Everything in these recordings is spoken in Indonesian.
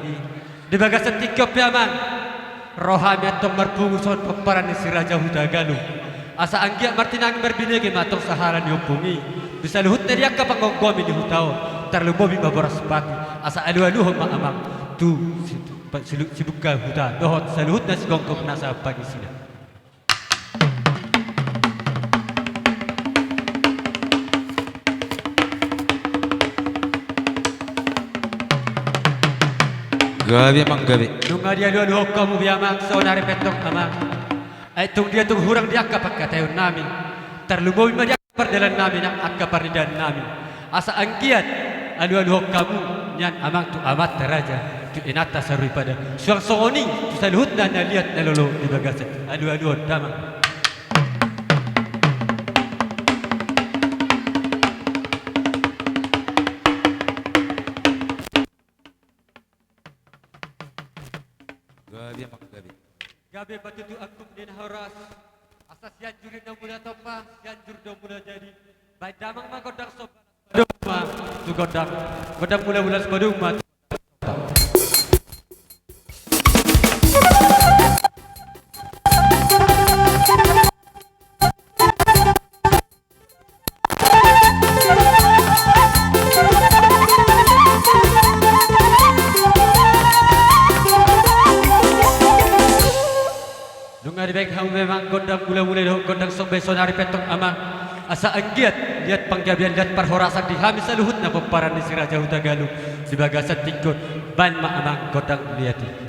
bungi di bagasan tiga piaman rohami atong marpunguson paparan si Raja Huta Galuh asa anggiak martinang berbinegi matong saharan yumpungi bisa luhut dari akka panggogomi di hutao terlubobi baboras baki asa alu-aluhom maamang tu sibuka huta dohot saluhut na sigongkong nasa pagi sila. Gabi emang gabi. Nunga dia alu-aluhom kamu biamang saunari petong amang ay tung dia tung hurang dia akka pagkatayon namin terlubobi ma dia perdalan namin ang akka paridan namin asa angkiat alu-aluhom kamu nyan amang tu amat teraja tu inata sarui pada suang songoni tu saluhut na naliat nalolo di bagasan alu-aluhom damang. Gabi emang gabi. Gabi batutu aku din horas asas yan juri na mula topa yan jur do mula jadi baik damang ma godang sob ma tu godang mula sebadung ma Dunga di baik hau memang godang mula do godang sob sonari petong amang asa anggiat lihat panggabian lihat perhorasan di hamis saluhut na peparan di si Raja Huta Galuh di bagasan tingkot ban ma amang godang liati.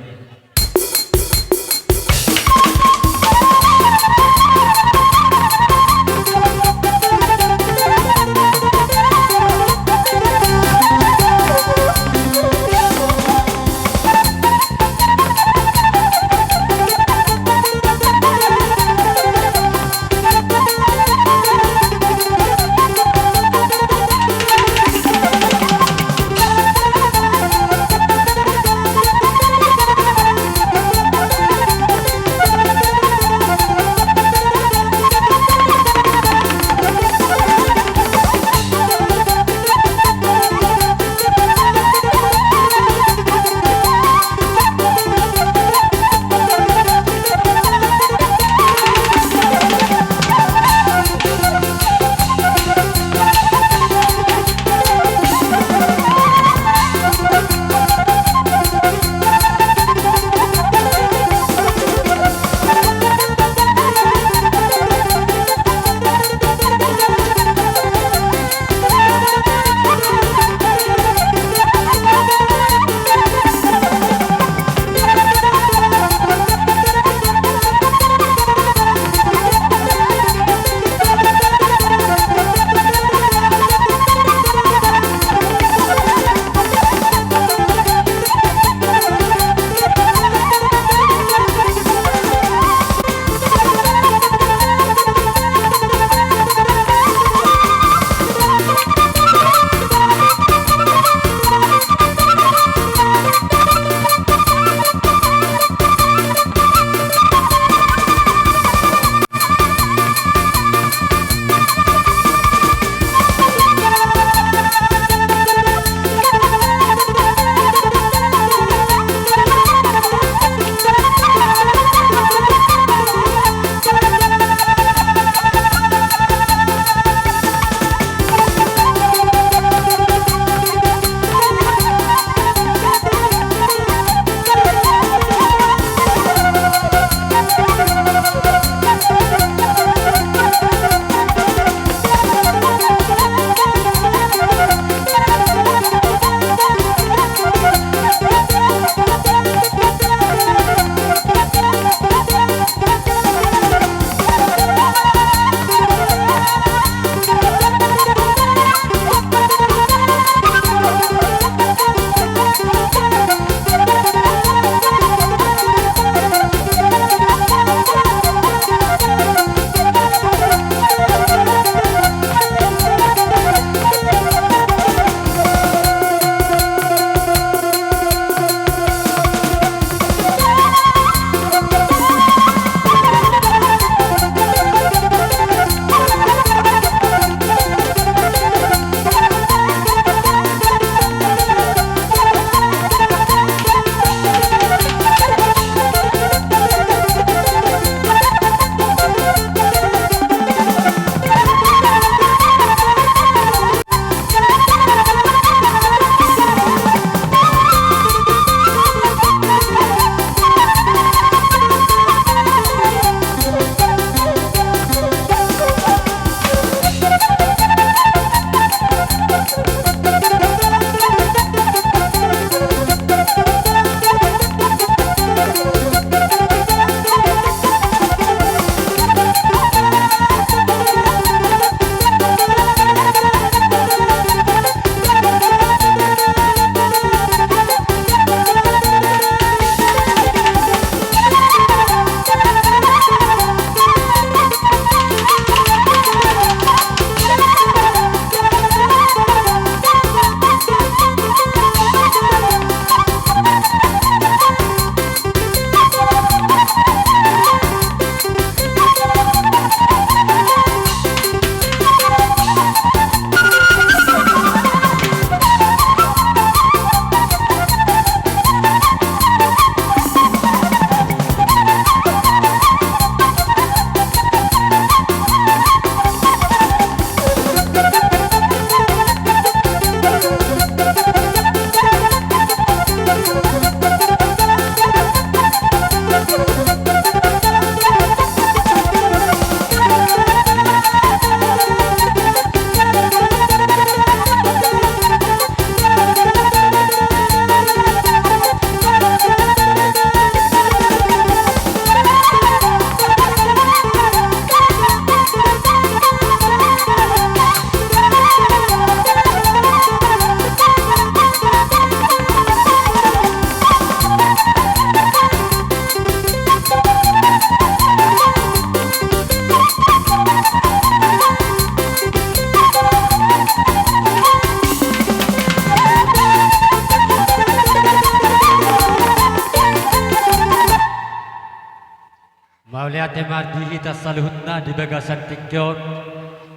Waliate mardihi tasaluhutna di bagasan tikyon.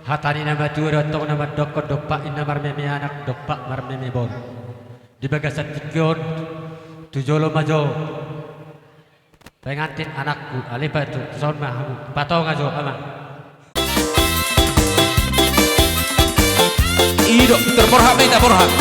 Hatani nama tuwa tong nama dokko dopak ina marmeme anak dopak marmeme bon. Di bagasan tikyon tujolo majo. Pengantin anakku alipatu son mahamu patong ajo ama. Ido terborhak beda borhak.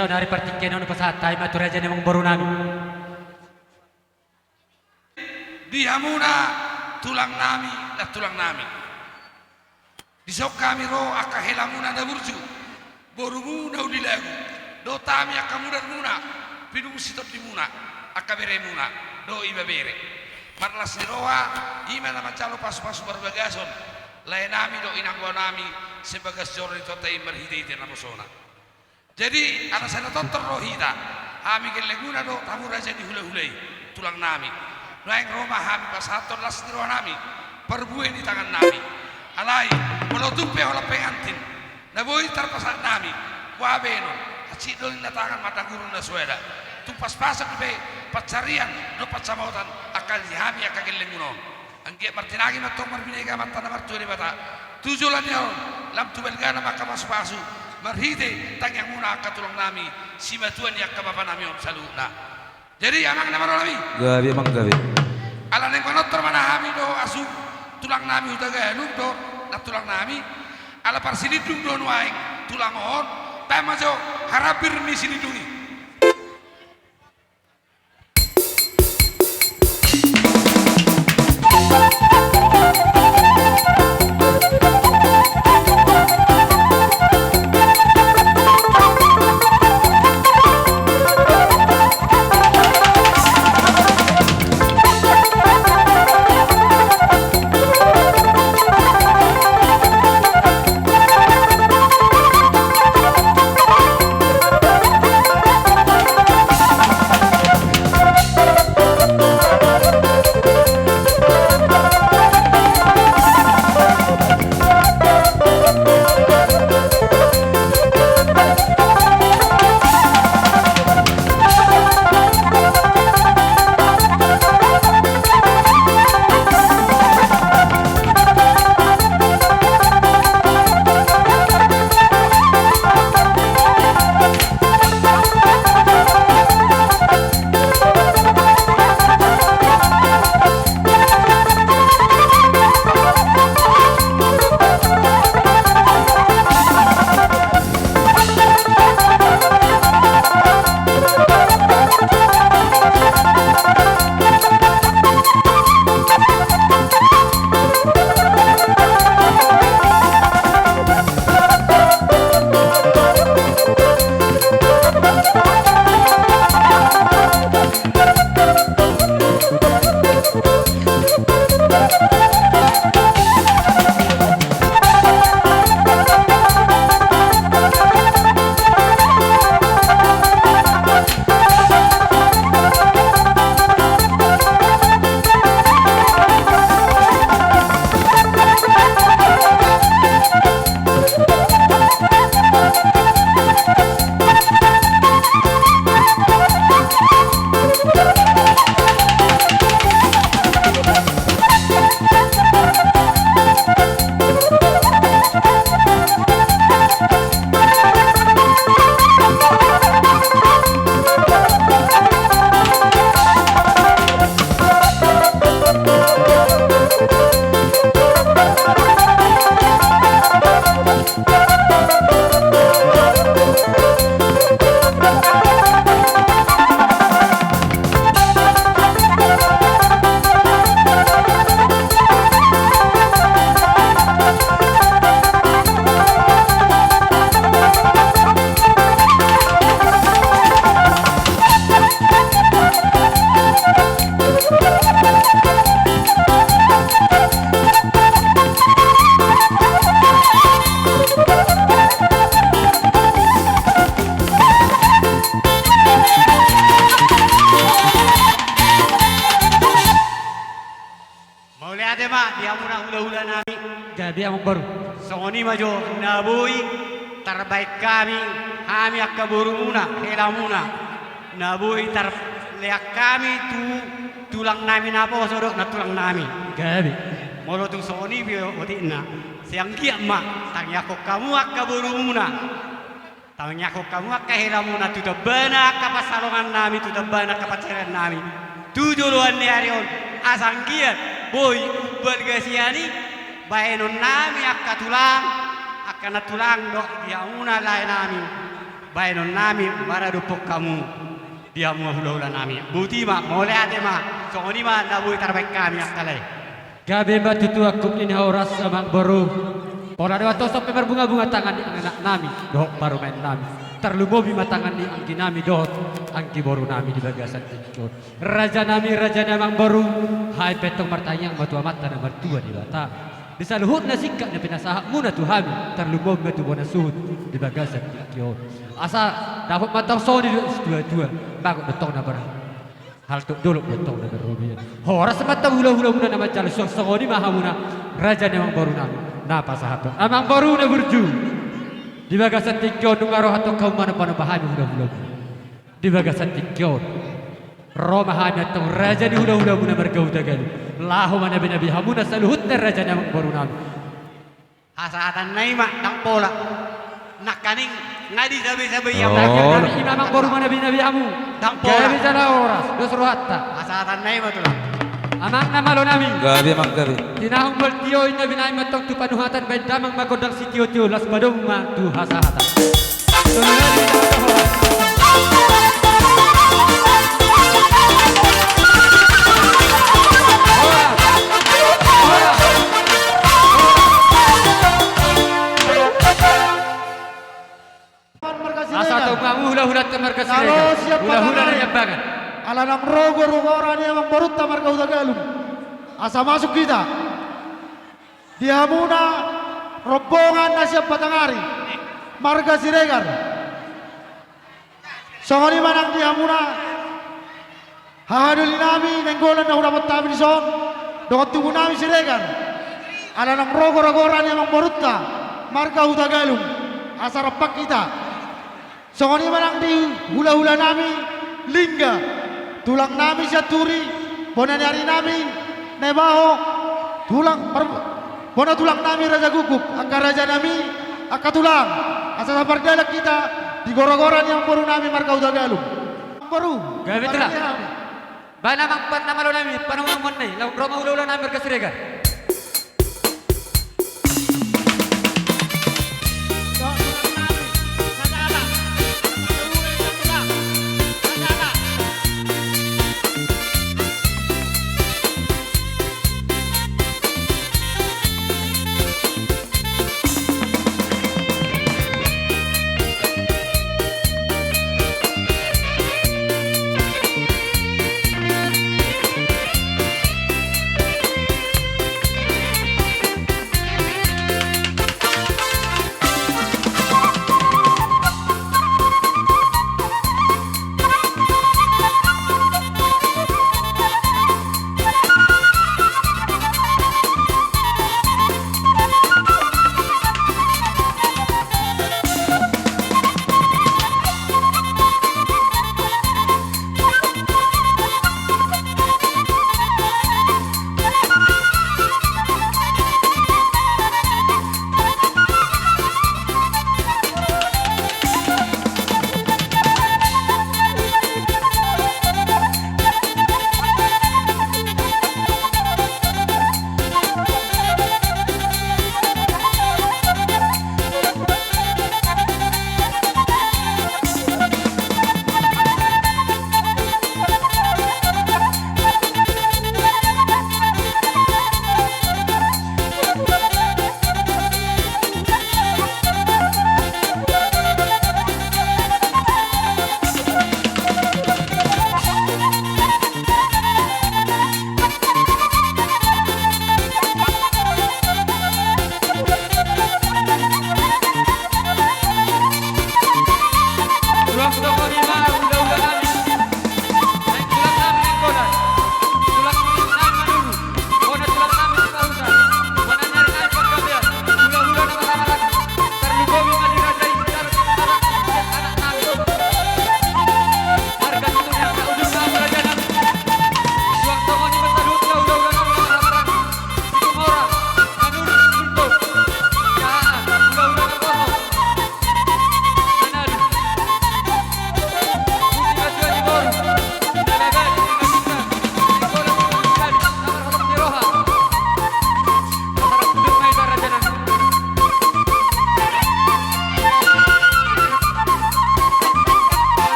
saudari pertikaian pasatai matur aja nemong baru nami. Dihamuna tulang nami dan tulang nami. Disok kami ro akahelamuna da burju. Borumuna udilagu. Do tami akamudar muna. Pidung sitot dimuna. Akabere muna. Do iba bere. Marlas niroa ima nama calo pasu-pasu berbagason. Lain nami do inanggo nami sebagas jori totai merhidite namusona. Jadi anak sana tonton rohita. Hami geleguna do tamu raja di hula-hulai tulang nami. Lain rumah hami pasator las niroa nami. Perbuih di tangan nami. Alai menutupi oleh pengantin. Naboi terpasak nami, wabenon, acidol latangan mata guru na sueda. Tu pas-pasak be pacarian do pacamautan akal hami akal lenguno. Angge martinagi matong marbinega matana martuari bata. Tujulan yo lam tu belgana maka pas-pasu. Marhide tangyang muna akatulong nami si matuan yak kababa nami om saluna. Jadi amang nama nami. Gabi emang gabi. Ala neng konotor mana hami do asu tulang nami utaga nuk do na tulang nami. Ala parsilidung do nuaing tulang on. Tamajo harapir ni silidungi. Gabi amang baru. Songoni majo nabui terbaik kami akka burumuna helamuna nabui terleak kami tulang nami napo sodok na tulang nami Gabi. molo tu songoni bio otina siang dia ma tangyako kamu akka burumuna tangyako kamu akka helamuna tu tabana akka pasalongan nami tu tabana akka pacaran nami tujuan ni arion asanggiat boy bergasiani baenon nami akka tulang akka tulang dok dia una lain nami baenon nami baradupok kamu dia mua hula nami buti ma mole ade ma songoni ma nabui terbaik kami akka lai Gabi mbak tutu aku ini horas amang baru. Pola dewa tosok berbunga-bunga tangan di anak nami. Doh baru main nami. Terlubobi matangan di angki nami doh angki baru nami di bagasan tikot. Raja nami raja namang baru. Hai petong martanyang matua mata nomor 2 di bata. Bisa luhut nasika na pinasahak muna tuhami. Terlubobi matu bona suhut di bagasan tikot. Asa dapat matang soni dua-dua. Bago betong na barang. Hal tu dulu betul na berobian. Horas mata hula-hula muna nama jalan songoni mahamuna. Raja namang baru nami. Napa sahabat? Amang baru na burju. Di bagasan tingkyo nungaroh atau kau mana pada bahami hula-hula. Di bagasan tingkyo Roma hanya atau raja di hula-hula muna margau dagal. Lahu mana binabi hamuna saluhut na raja namang baru nami. Asatan na ima tang pola. Nakaning ngadi sabi-sabi yang Oh. Kami imamang baru mana binabi hamu. Tang pola. Kami jala oras dos rohatta. Asatan na ima tulang. Amang namalo nami. Gabi mang gabi. Tinahong baltiyo ina binay matong tupanuhatan bay damang magodang si tiyo-tiyo las badong ma tu hasahata. Tunungan ina oras. Asa tau ngamu hula-hula tamarga Kalau sirega. siap Hula-hula pakai. na yabangan. Alanang rogo orang yang memborot tamar kau tagalum. Asa masuk kita. Dihamuna rombongan na siap patangari. Marga Siregar. Songoni manang dihamuna. Hahaduli nami nenggolan na urapat tabi song. Dokot tubuh nami Siregar. Alanang rogo orang yang memborot ta. Marga Hutagalum. Asa repak kita. Songoni manang di hula-hula nami lingga tulang nami turi bonani hari nami nebaho bona tulang nami raja guguk angka raja nami angka tulang asa sabar dalak kita di gorogoran yang baru nami marka udagalum baru Gabi telah. Bana mang pan namalo nami panamang mon nay law Roma hula-hula na marga sirega.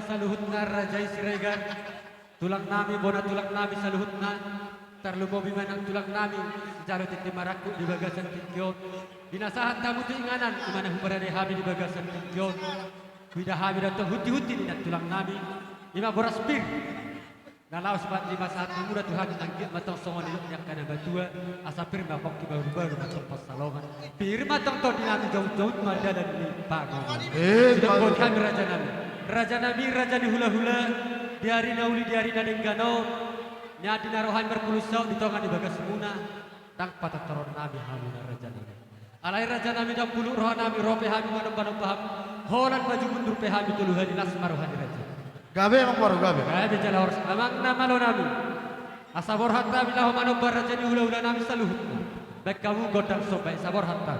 saluhutna rajai siregar. Tulang nami bona tulang nami saluhutna. Terlubo bimanang tulang nami sejarah titi maraku di bagasan tikyon. Dinasahan tamu tu inganan imana hubarade habi di bagasan tikyon. Wida habi datang huti-huti di tulang nami. Ima boras bir. Nalau sepat lima saat muda Tuhan angkit matang songon iluknya kana batua asa firma kokki baru-baru matang pasalongan. Bir matang to dinami jauh-jauh madadan ni pago. Sudah buat kami raja nami. Raja nami raja di hula-hula. Di hari nauli di hari nadenggano. Nyadi narohan berpulusau di tongan di bagas semuna. Tang patah taron nabi hamuna raja nami. Alai raja nami dan puluh roh nami rope hami manam-manam paham. Holan maju mundur pehami tuluhan ilas maruhan raja. Gabe emang baru gabe. Gabe jala harus amang nama lo nami. Asabor hatta bilah mano baraja di ula-ula nami saluhut. Baik kamu godang sobai sabor hatta.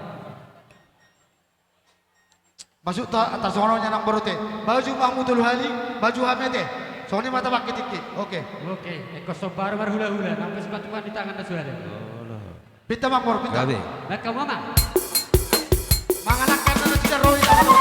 Masuk ta atas sononya nang baru teh. Baju Mahmudul Hali, baju Hamete. Soni mata pakai tiki. Oke. Oke, eko sobar bar hula-hula nampai sepatuan di tangan suara. Pinta mang baru pinta. Gabe. Baik kamu mama. Mangalakan na tidak roi tahu.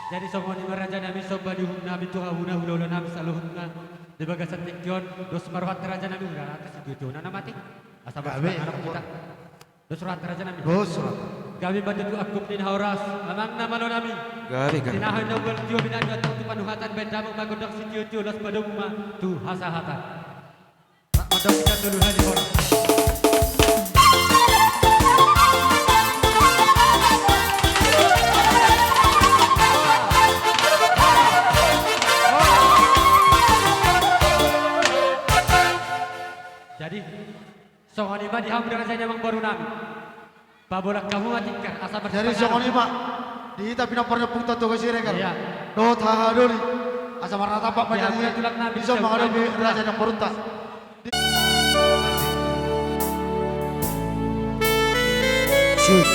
Jadi songoni meraja nami soba di nami tuha huna hula nami saluhutna di bagasan tikyon dos maruhat raja nami udah atas itu nana mati asal Gabe. anak kita dos maruhat raja nami Bos. kami bantu aku din hauras amang nama lo nami Gabe. tinahoy na ubal tiyo binanya tu panuhatan bendamu magodok si tiyo los padumma tu hasahatan madok kita duluhan di orang. Jadi songoni ma dihamu dengan saya memang baru nami. Babolak kamu matikar asa Jadi bersemangat. songoni pak. Di tapi namparnya pun tato ke sini kan. Iya. Dot hahadoli. Asa marna tapak Iya, macam iya, tulak nabi. Bisa menghadapi raja yang beruntak. Shoot.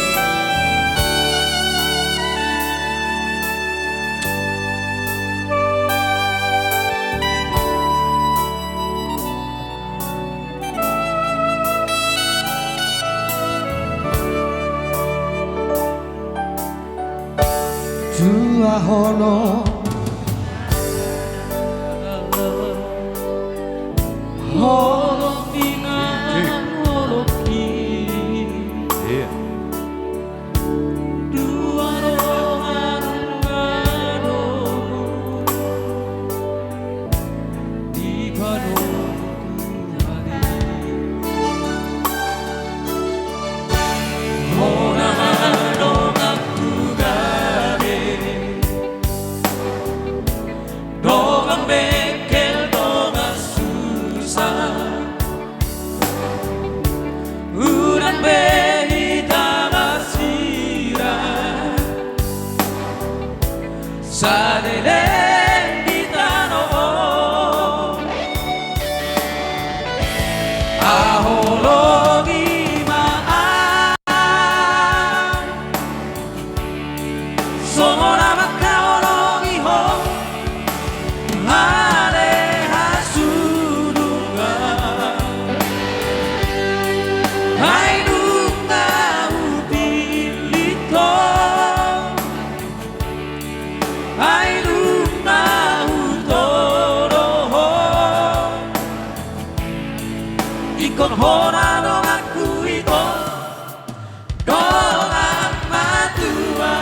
Dua hono hono tingan hono Iya. dua rohan ngado di kado Hona hano Dogang bengkel, dogang susah Urang behita marsirah Sadelen di tanah Ahologi maan Somora makaologi ho Hare hasununga Hai nunga upilito Hai nunga utoroho Ikon hora dong aku ito Dong amatua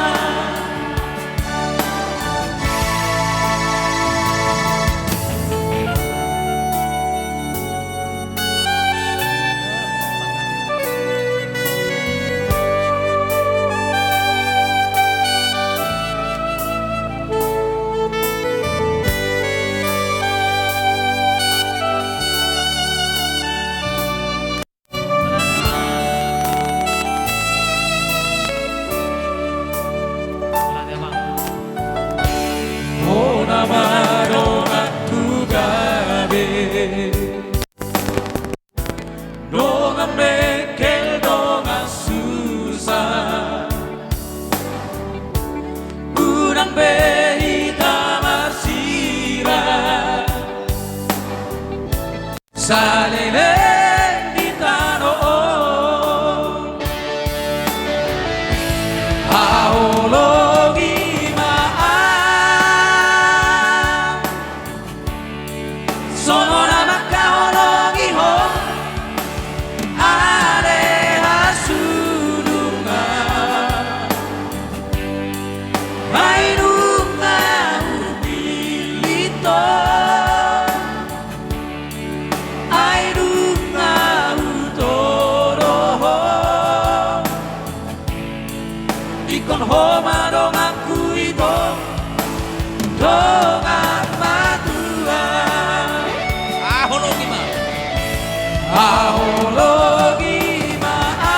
Salele di tano Aologi maaf Sono nama kaologi ho Ale hasurunga Mainunga ubilito Ainunga utoroho Ikon homa dong aku itu Dong matua Ahologi ma Ahologi maaf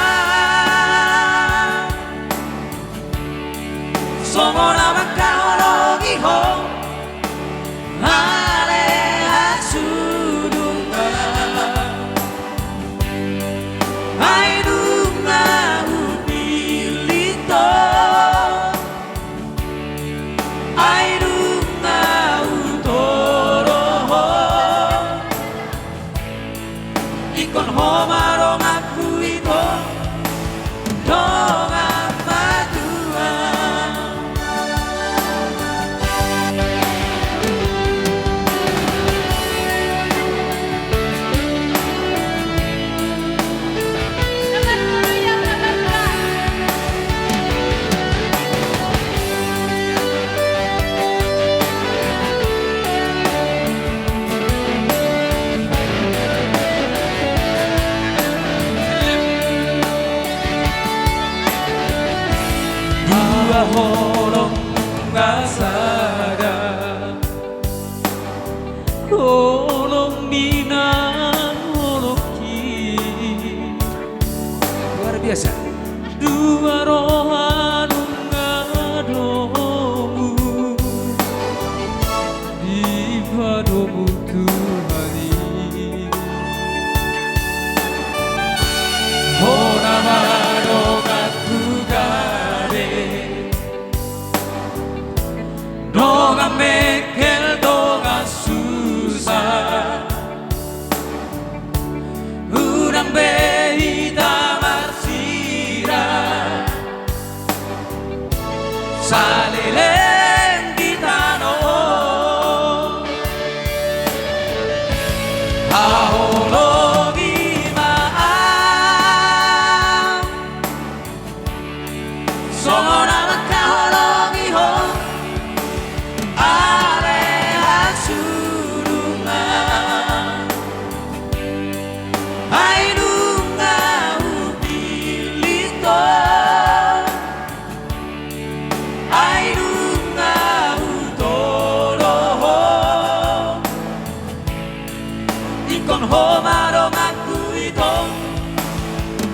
Songo nama kaologi ho Ale hasudunga Ainunga ubilito Ainunga utoroho Ikon homarong aku itu Dong matua Dua holong ngasada Holong minang holong ki Luar biasa Dua rohanu ngadomu Di padomu Tuhani Hona madong aku gade Donga mekel donga susah Urang behita marsira Salileng di tano Ahologi maaf Songo nama kahologi ho Ale hasurunga Ainunga ubilito Ainunga utoroho Ikon homarong aku itu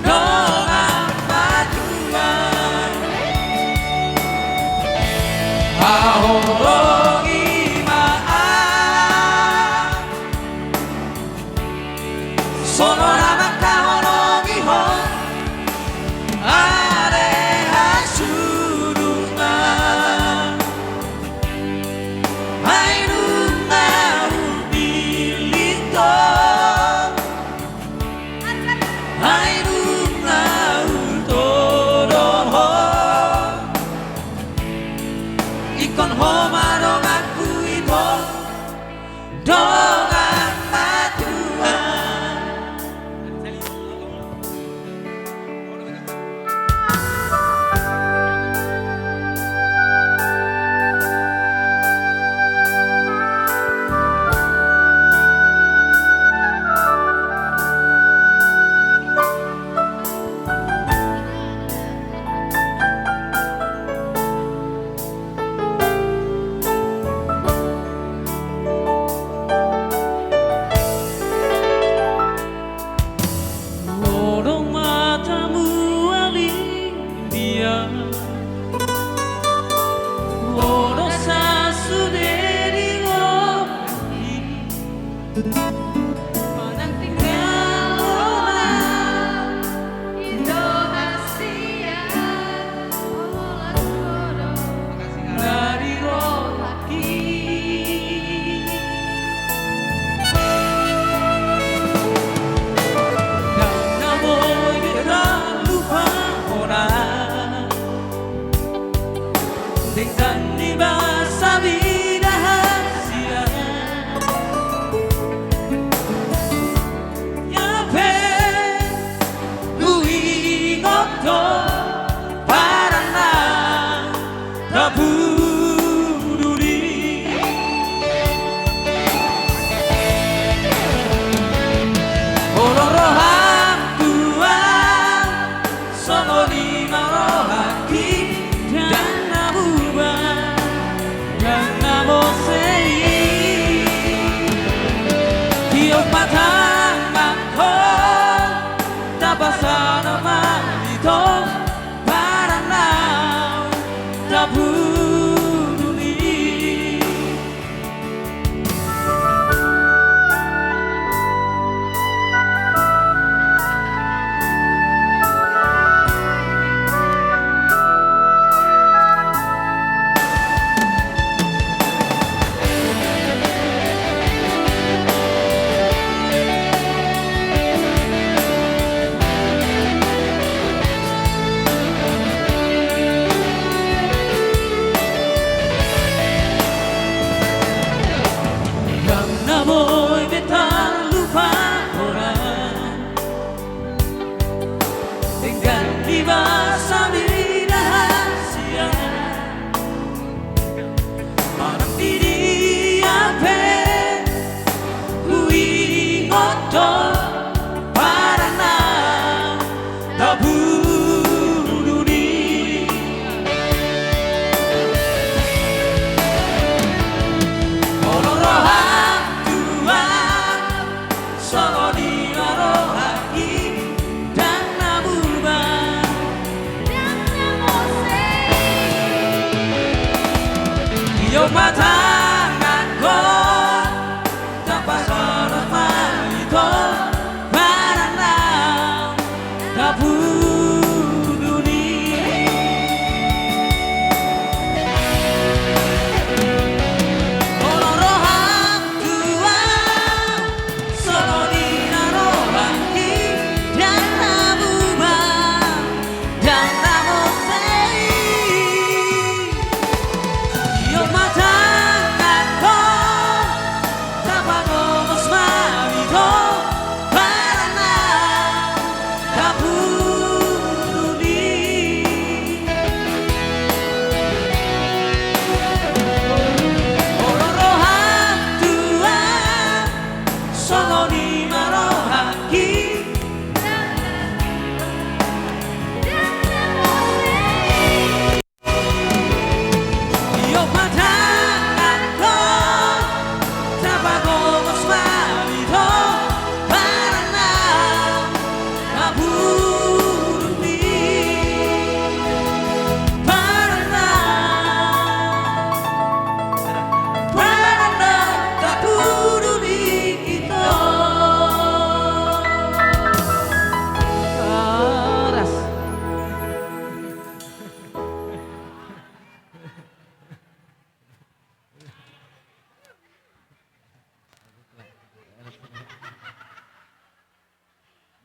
Dong matua Ahologi maaf Sono nama kahologi ho Ale hasurunga Ainunga ubilito Ainunga utoroho Ikon homarong aku itu Dong matua tinggal di masa rahasia Yape lui ngotto parana tabuduri Olorohan Tuhan sono lima rohaki dan nabuba dan namosei Tiok patangan ko Tabasana malito Parana tabuduli Yang namoy betang lupa orang Tinggal di masa rahasia Orang diri ape Kui ngoto parana tabuduri Olorohan Tuhan sono di rohaki dan nabuba Iyo patangan ko tanpa hormat itu parana tabuduri Olorohan Tuhan sono di rohaki dan nabuba dan namosei Iyo matangan ko tanpa ngomos malito parana tabuduli Olorohan Tuhan sono di rohaki Iyo patangan ko tanpa ngomos malito parana tabuduli parana tabuduli ito Aras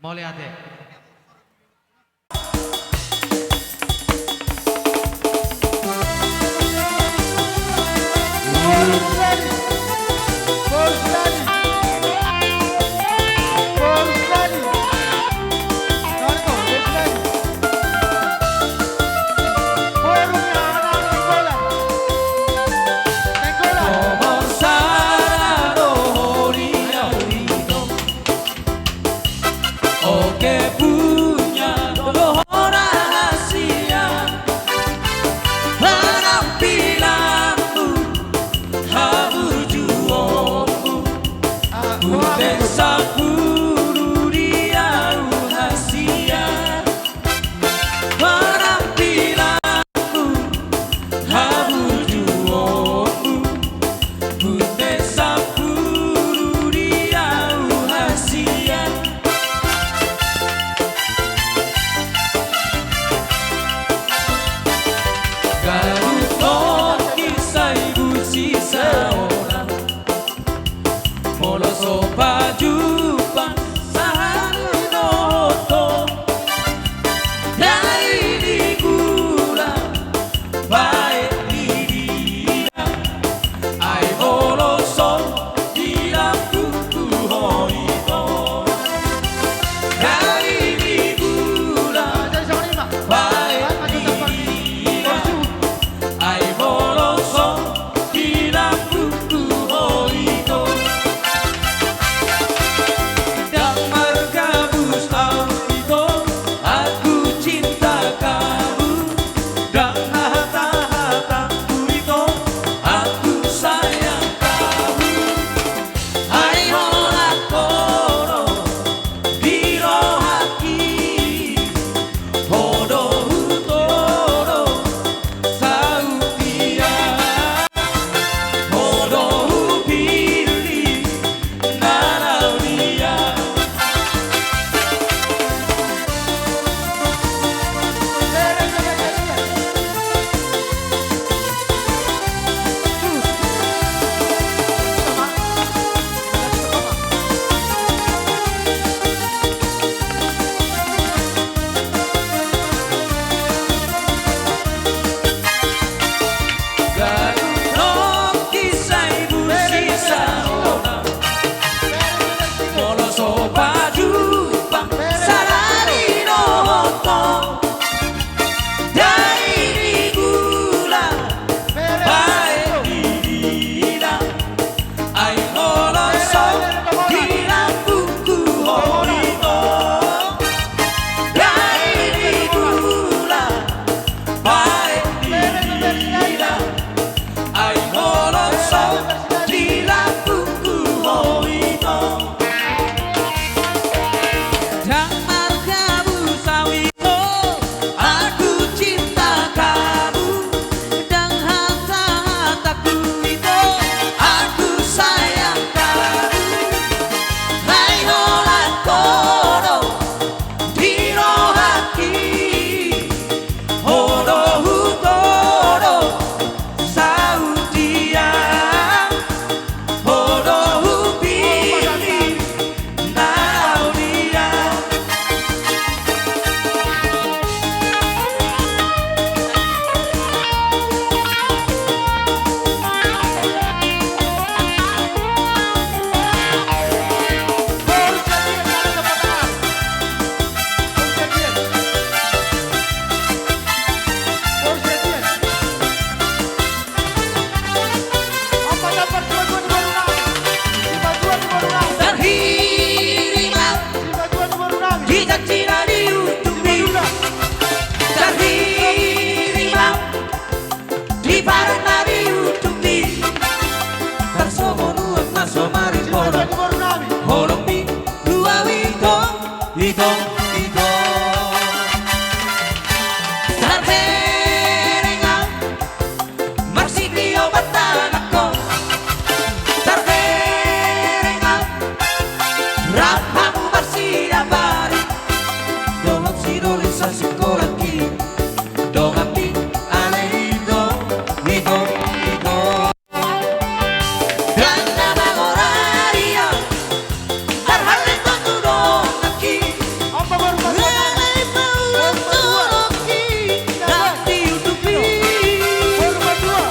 Mau lihat ya? Como Sara no orilla, o que ito, ito. Tarberenga, marsipio batanako. Tarberenga, rapamu marsida bari. Dohot siroli sa sikoraki, dohati ale ito, ito, ito. Ganda magoraria, tarhale tutulong aki. Ang pagormas mo. Forma dua.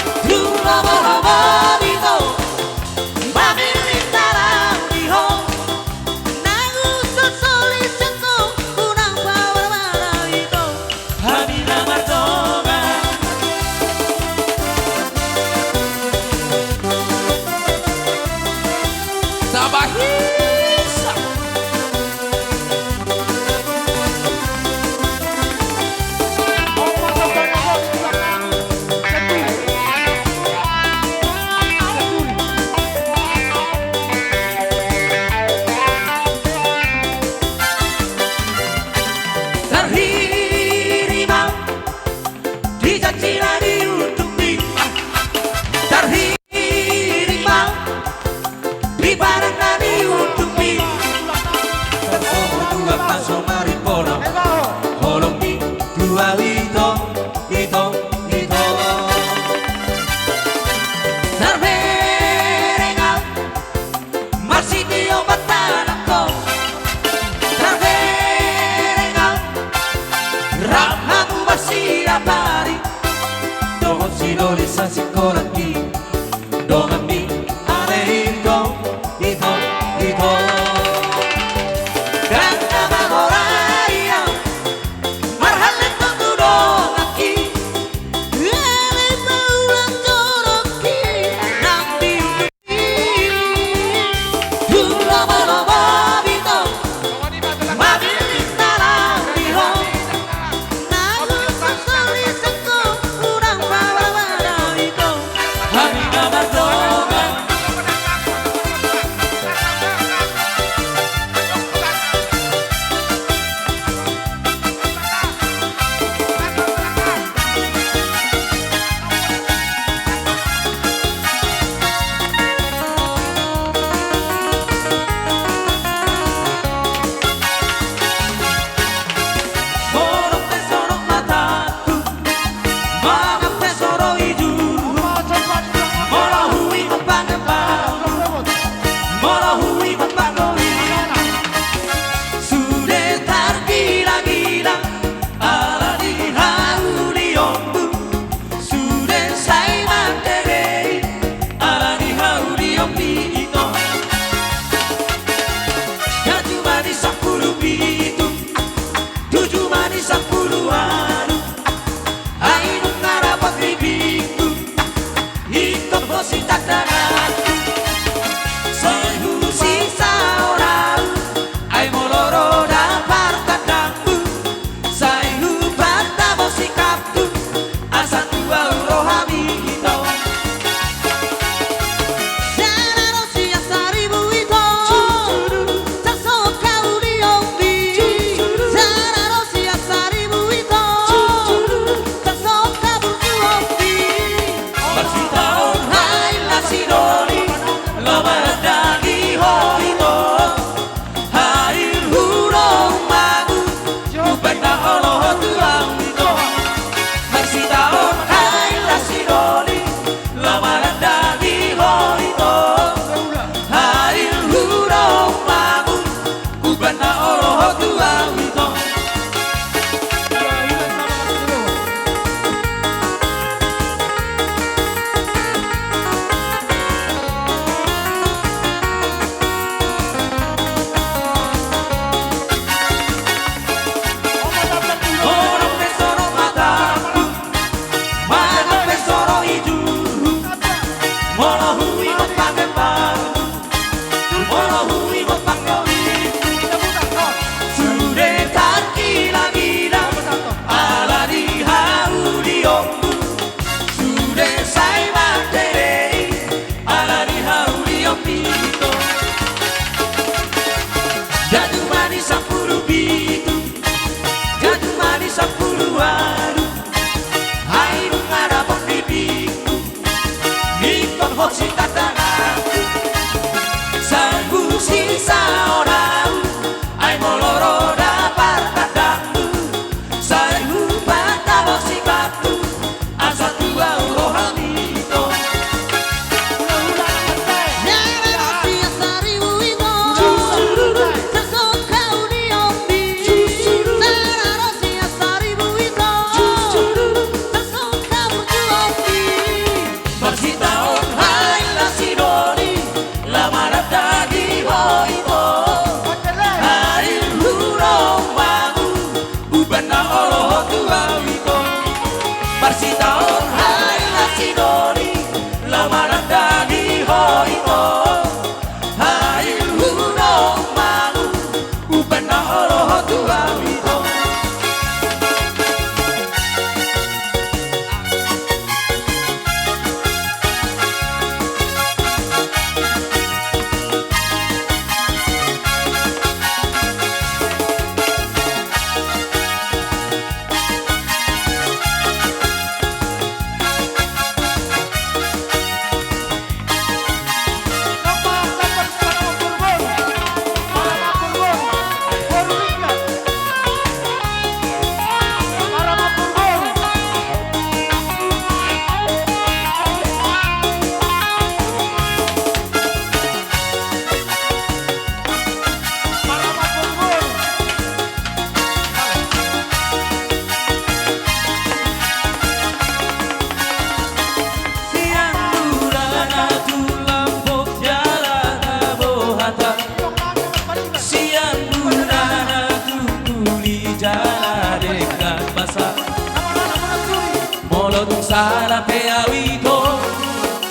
sala pe awito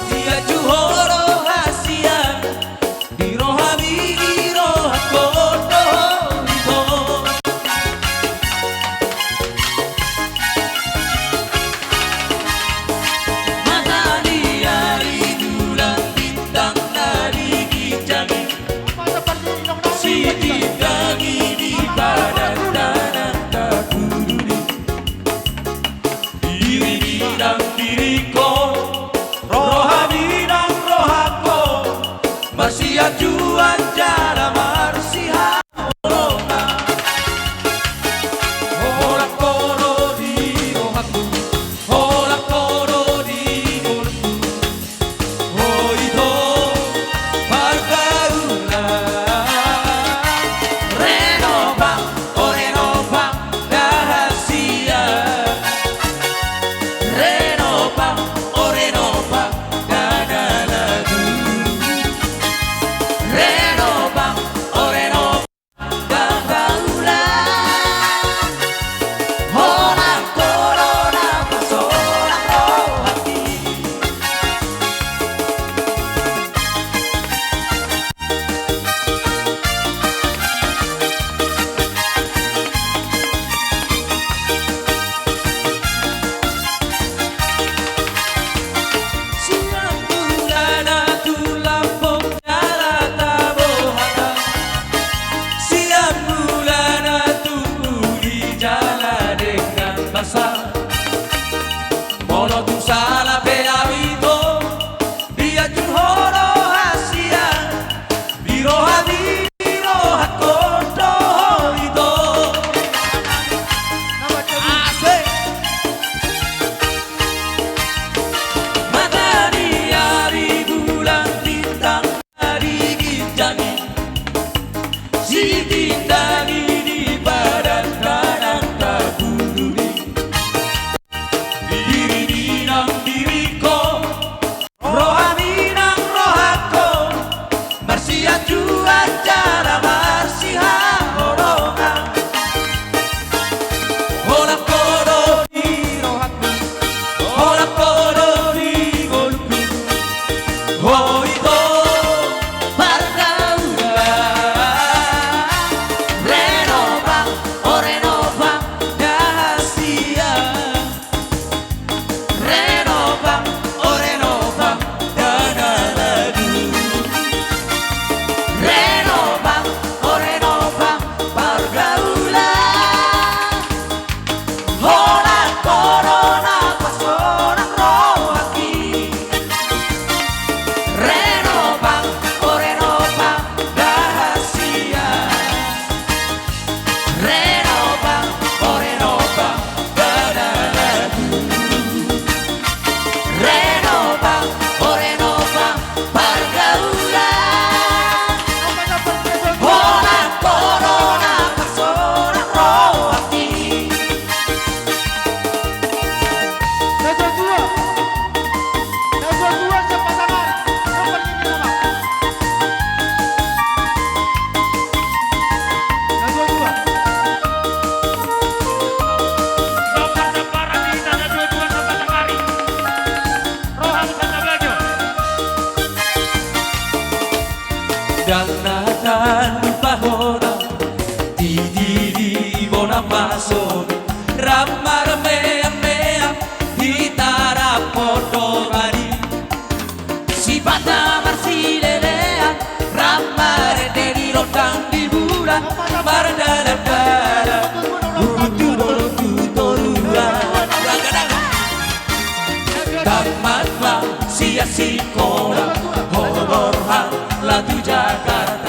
dia juhoro hasia di roha bigi roha koto ito mata dia bulan bintang dari gijangi si didangi di badan tanah takuduri diri bidang diriku roha bidang rohaku masih ajuan cara marsiha olonga orang kono di rohaku orang kono di mulutku oh itu pargauna renova oh renova rahasia renova oh renova dada lagu renova oh renova dada ulang orang corona pas orang rohati siang bulan tulang pokjala tabohana siang bulan di jalan dengan basah mono tu sala pe awito dia juhoro hasia biro hadi biro hakoto itu asik mata dia di bulan bintang dari gijangi si didangi di badan tanah takuduri diri bidang diriku roha bidang rohaku marsia jua cara marsiha olonga ola kodo di rohaku ola kodo di mulutku oh itu pargaula renova oh renova rahasia renova oh renova dada lagu renova oh renova pergaulan orang corona pas orang rohaki renova oh renova rahasia renova oh renova dada lagu renova oh renova pergaulan orang corona pas orang rohati Negeri dua sepasangan nomor ini nama. Negeri dua. Nomor separan di sana dua-dua sampai sekali. Roha Busana Bajo. dan natan pahona di bona paso ramar mea mea hitara potomari si bata marsilelea ramar dari lotang di bulan mardala dala urutu torula tamatlah sia sikola horor la tu Jakarta